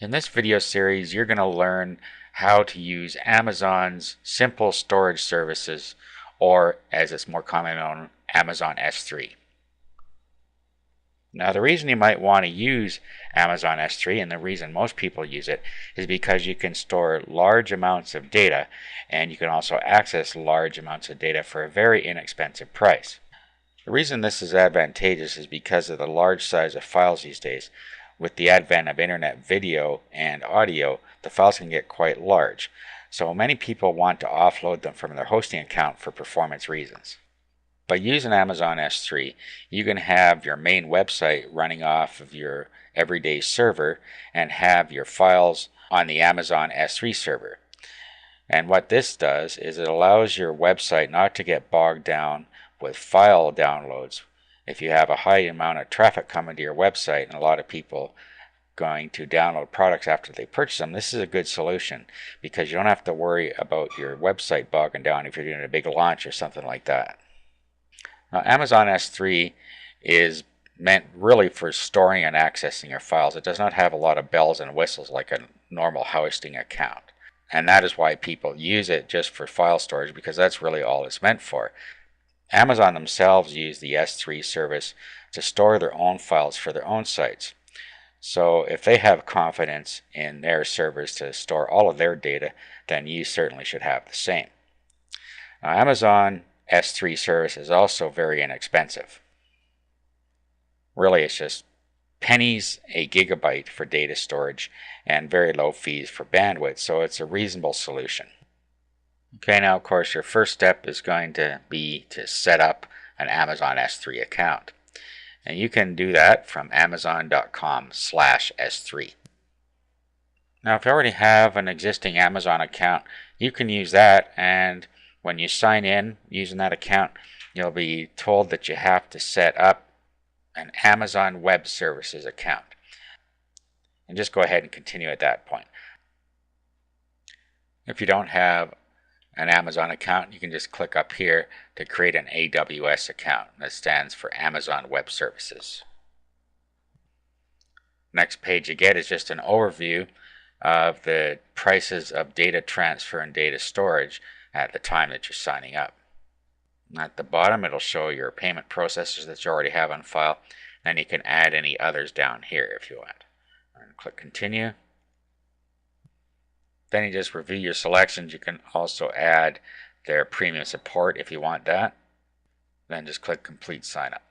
In this video series, you're going to learn how to use Amazon's simple storage services, or as it's more commonly known, Amazon S3. Now, the reason you might want to use Amazon S3, and the reason most people use it, is because you can store large amounts of data, and you can also access large amounts of data for a very inexpensive price. The reason this is advantageous is because of the large size of files these days. With the advent of internet video and audio, the files can get quite large, so many people want to offload them from their hosting account for performance reasons. By using Amazon S3, you can have your main website running off of your everyday server and have your files on the Amazon S3 server. And what this does is it allows your website not to get bogged down with file downloads. If you have a high amount of traffic coming to your website and a lot of people going to download products after they purchase them, this is a good solution because you don't have to worry about your website bogging down if you're doing a big launch or something like that. Now, Amazon S3 is meant really for storing and accessing your files. It does not have a lot of bells and whistles like a normal hosting account. And that is why people use it just for file storage, because that's really all it's meant for. Amazon themselves use the S3 service to store their own files for their own sites. So if they have confidence in their servers to store all of their data, then you certainly should have the same. Now, Amazon S3 service is also very inexpensive. Really, it's just pennies a gigabyte for data storage and very low fees for bandwidth, so it's a reasonable solution. Okay, now of course your first step is going to be to set up an Amazon S3 account. And you can do that from amazon.com/S3. Now if you already have an existing Amazon account, you can use that, and when you sign in using that account, you'll be told that you have to set up an Amazon Web Services account. And just go ahead and continue at that point. If you don't have an Amazon account, you can just click up here to create an AWS account. That stands for Amazon Web Services. Next page you get is just an overview of the prices of data transfer and data storage at the time that you're signing up. At the bottom it'll show your payment processors that you already have on file. Then you can add any others down here if you want. And click continue. Then you just review your selections. You can also add their premium support if you want that. Then just click complete sign up.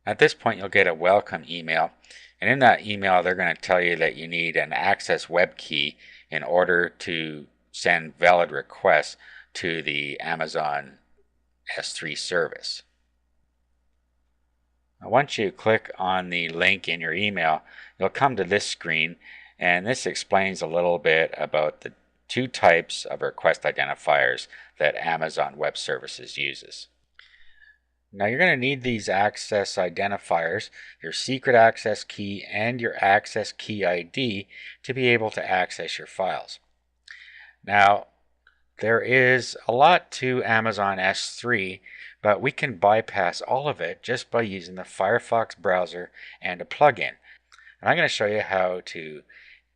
At this point you'll get a welcome email, and in that email they're going to tell you that you need an access web key in order to send valid requests to the Amazon S3 service. Now, once you click on the link in your email, you'll come to this screen, and this explains a little bit about the two types of request identifiers that Amazon Web Services uses. Now you're going to need these access identifiers, your secret access key and your access key ID, to be able to access your files. Now there is a lot to Amazon S3, but we can bypass all of it just by using the Firefox browser and a plugin. And I'm going to show you how to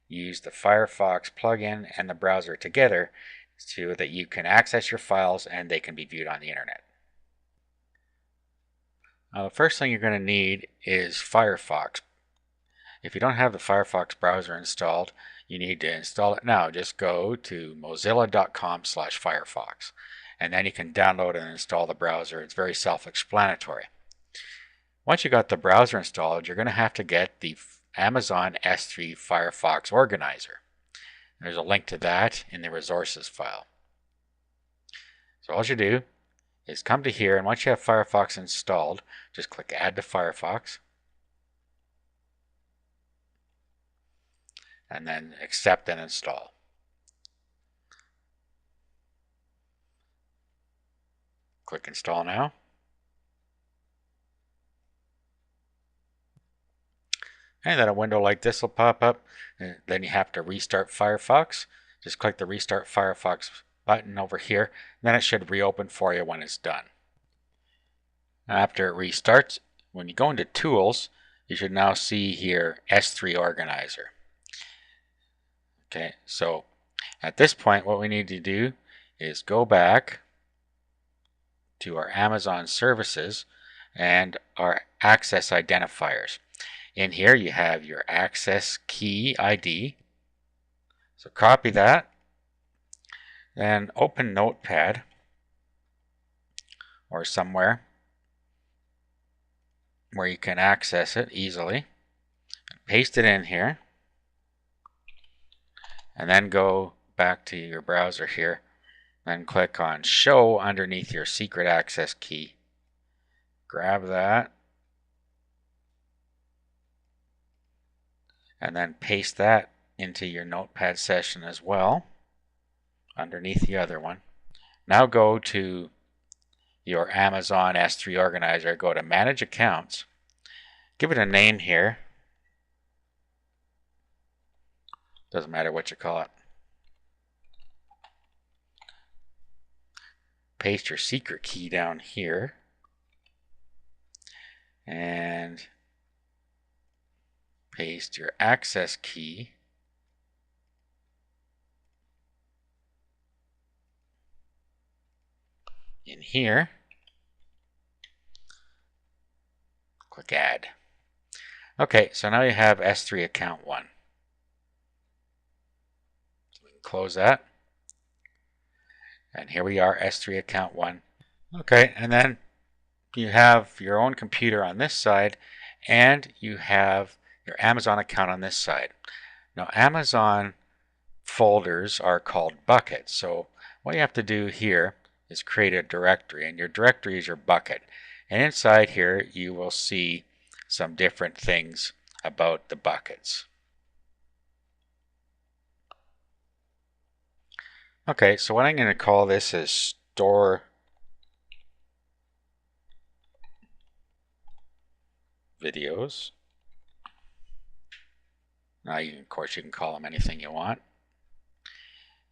use the Firefox plugin and the browser together so that you can access your files and they can be viewed on the internet. Now, the first thing you're going to need is Firefox. If you don't have the Firefox browser installed, you need to install it now. Just go to mozilla.com/Firefox, and then you can download and install the browser. It's very self-explanatory. Once you got the browser installed, you're going to have to get the Amazon S3 Firefox Organizer. There's a link to that in the resources file. So all you do is come to here, and once you have Firefox installed, just click Add to Firefox, and then accept and install. Click Install now. And then a window like this will pop up. And then you have to restart Firefox. Just click the Restart Firefox button over here. Then it should reopen for you when it's done. After it restarts, when you go into Tools, you should now see here S3 organizer. Okay, so at this point what we need to do is go back to our Amazon services and our access identifiers. In here you have your access key ID. So copy that, then open Notepad or somewhere where you can access it easily. Paste it in here, and then go back to your browser here, then click on Show underneath your secret access key. Grab that, and then paste that into your Notepad session as well, underneath the other one. Now go to your Amazon S3 organizer, go to Manage Accounts, give it a name here. Doesn't matter what you call it. Paste your secret key down here, and paste your access key in here. Click Add. Okay, so now you have S3 account 1. So we can close that. And here we are, S3 account 1. Okay, and then you have your own computer on this side, and you have your Amazon account on this side. Now, Amazon folders are called buckets. So what you have to do here is create a directory, and your directory is your bucket. And inside here, you will see some different things about the buckets. Okay, so what I'm going to call this is store videos. Now, of course, you can call them anything you want.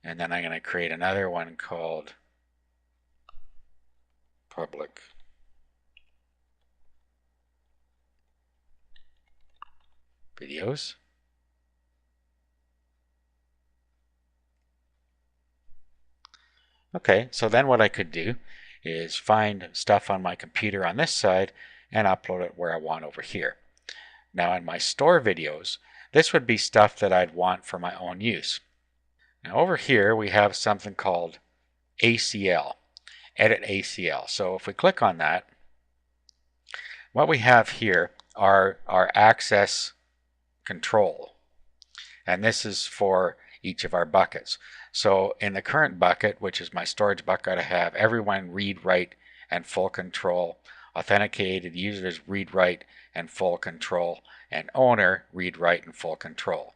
And then I'm going to create another one called public videos. Okay, so then what I could do is find stuff on my computer on this side and upload it where I want over here. Now in my store videos, this would be stuff that I'd want for my own use. Now over here we have something called ACL, Edit ACL. So if we click on that, what we have here are our access control. And this is for each of our buckets. So in the current bucket, which is my storage bucket, I have everyone read, write, and full control, authenticated users read, write, and full control, and owner read, write, and full control,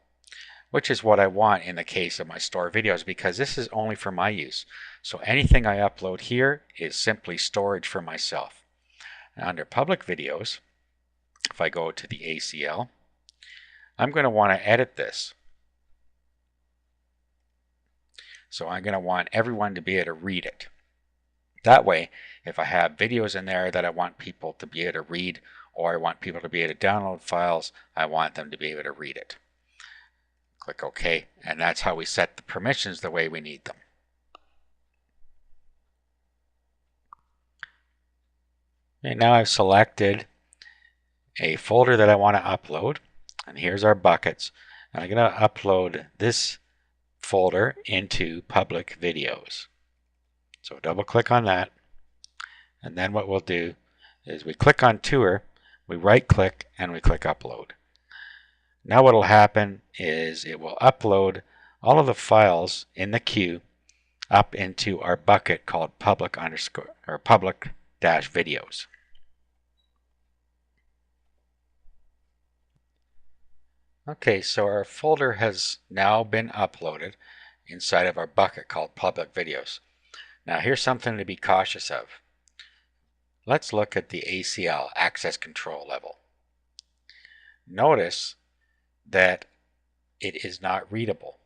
which is what I want in the case of my store videos, because this is only for my use. So anything I upload here is simply storage for myself. Now, under public videos, if I go to the ACL, I'm going to want to edit this. So I'm going to want everyone to be able to read it. That way, if I have videos in there that I want people to be able to read, or I want people to be able to download files, I want them to be able to read it. Click OK, and that's how we set the permissions the way we need them. Okay, now I've selected a folder that I want to upload, and here's our buckets. And I'm going to upload this folder into public videos. So double click on that, and then what we'll do is we click on Tour, we right click, and we click Upload. Now what will happen is it will upload all of the files in the queue up into our bucket called public-videos. Okay, so our folder has now been uploaded inside of our bucket called public videos. Now here's something to be cautious of. Let's look at the ACL, access control level. Notice that it is not readable,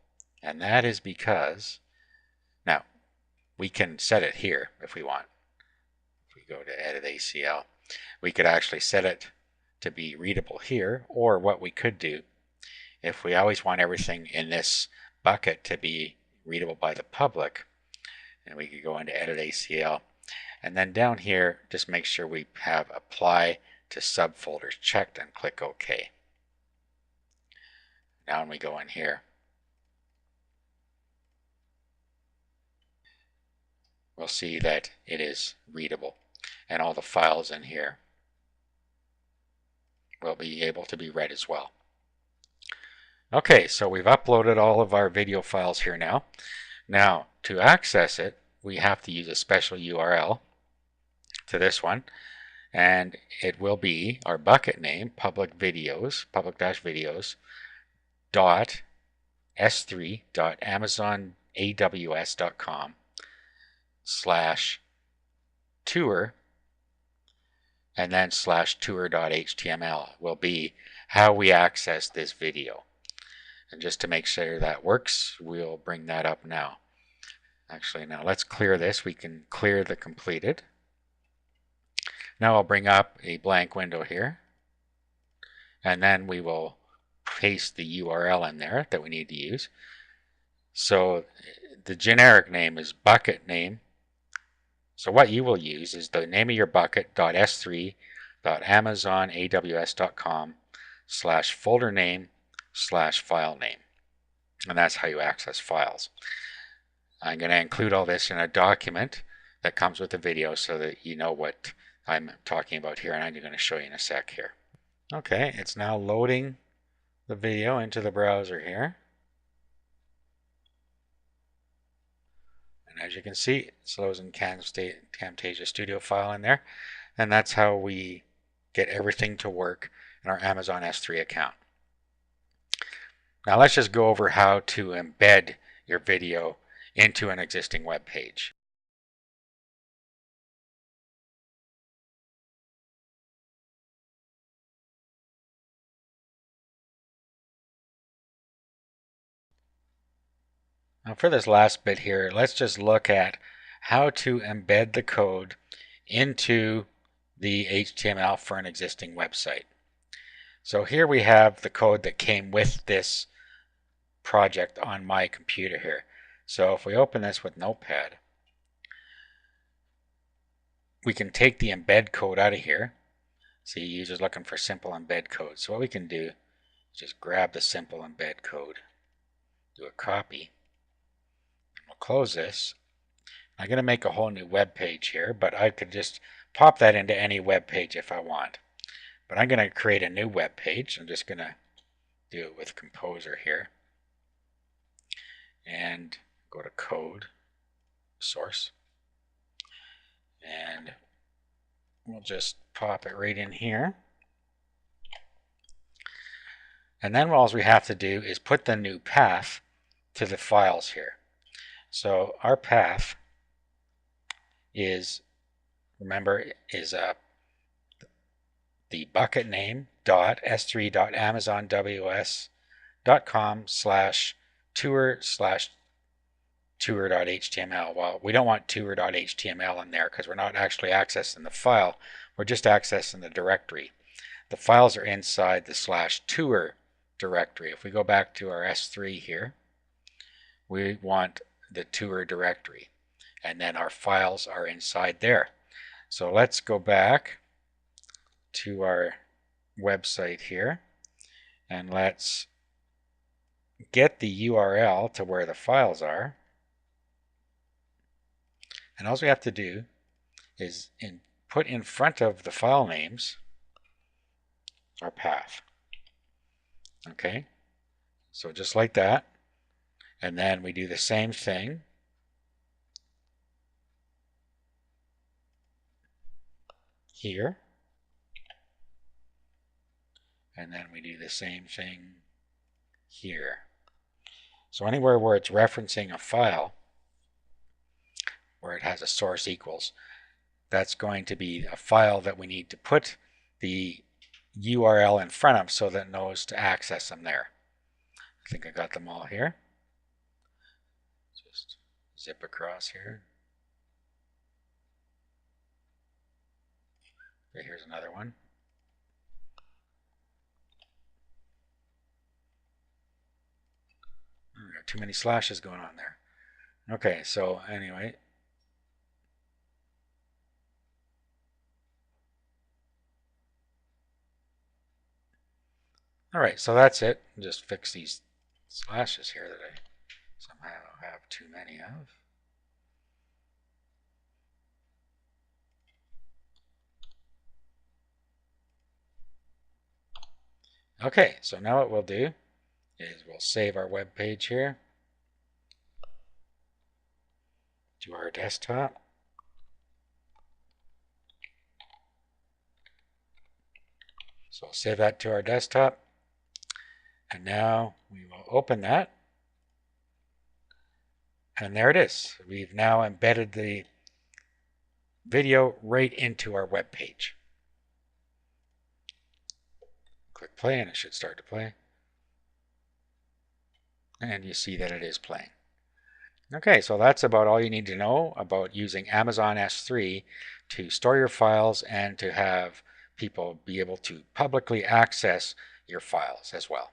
and that is because, now we can set it here if we want. If we go to edit ACL, we could actually set it to be readable here, or what we could do, if we always want everything in this bucket to be readable by the public, and we could go into Edit ACL, and then down here just make sure we have Apply to Subfolders checked and click OK. Now when we go in here, we'll see that it is readable, and all the files in here will be able to be read as well. Okay, so we've uploaded all of our video files here now. Now, to access it, we have to use a special URL to this one, and it will be our bucket name, public-videos dot s3.amazonaws.com/tour, and then /tour.html will be how we access this video. And just to make sure that works, we'll bring that up now. Actually, now let's clear this. We can clear the completed. Now I'll bring up a blank window here, and then we will paste the URL in there that we need to use. So the generic name is bucket name. So what you will use is the name of your bucket .s3.amazonaws.com/folder name/file name. And that's how you access files. I'm going to include all this in a document that comes with the video so that you know what I'm talking about here, and I'm going to show you in a sec here. Okay, it's now loading the video into the browser here. And as you can see, it loads in Camtasia Studio file in there. And that's how we get everything to work in our Amazon S3 account. Now let's just go over how to embed your video into an existing web page. Now for this last bit here, let's just look at how to embed the code into the HTML for an existing website. So here we have the code that came with this project on my computer here. So if we open this with Notepad, we can take the embed code out of here. See, users looking for simple embed code. So what we can do is just grab the simple embed code, do a copy. We'll close this. I'm going to make a whole new web page here, but I could just pop that into any web page if I want. But I'm going to create a new web page. I'm just going to do it with Composer here. And go to Code, Source. And we'll just pop it right in here. And then all we have to do is put the new path to the files here. So our path is, remember, is the bucket name .s3.amazonaws.com/tour/tour.html. Well, we don't want tour.html in there because we're not actually accessing the file. We're just accessing the directory. The files are inside the /tour directory. If we go back to our S3 here, we want the tour directory, and then our files are inside there. So let's go back to our website here, and let's get the URL to where the files are. And all we have to do is put in front of the file names our path. Okay, so just like that. And then we do the same thing here. And then we do the same thing here. So anywhere where it's referencing a file, where it has a source equals, that's going to be a file that we need to put the URL in front of so that it knows to access them there. I think I got them all here. Just zip across here. Okay, here's another one. too many slashes going on there. Okay, so anyway. All right, so that's it. Just fix these slashes here that I somehow have too many of. Okay, so now what we'll do is we'll save our web page here to our desktop. So we'll save that to our desktop. And now we will open that. And there it is. We've now embedded the video right into our web page. Click play and it should start to play. And you see that it is playing. Okay, so that's about all you need to know about using Amazon S3 to store your files and to have people be able to publicly access your files as well.